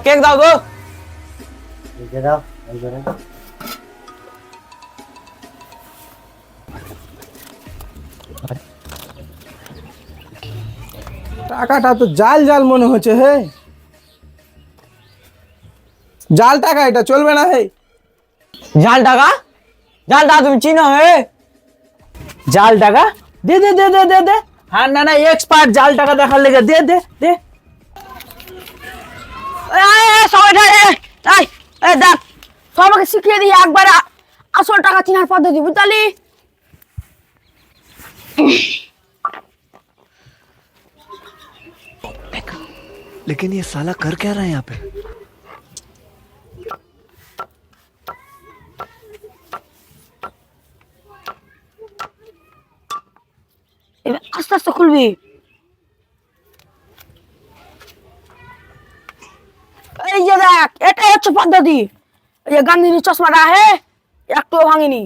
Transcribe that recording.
Cake দাও তো। দাও টাকাটা তো জাল জাল মনে হচ্ছে। হে, জাল টাকা, এটা চলবে না। হে, জাল টাকা? জাল টাকা তুমি চিনো? হে, জাল টাকা? দে দে দে দে দে দে। হ্যাঁ, না না, এক্সপার্ট জাল টাকা দেখার লেগে। দে দে দে। সবাই দেখ, সবাইকে শিখিয়ে দিই একবার আসল টাকা চিনার পদ্ধতি, বুঝলি? लेकिन ये साला कर क्या रहा है यहाँ पे? এবার আস্তে আস্তে খুলবি। এই যে দেখ, এটাই হচ্ছে পদ্ধতি। এই যে গান্ধীর চশমাটা, হে, একটুও ভাঙিনি।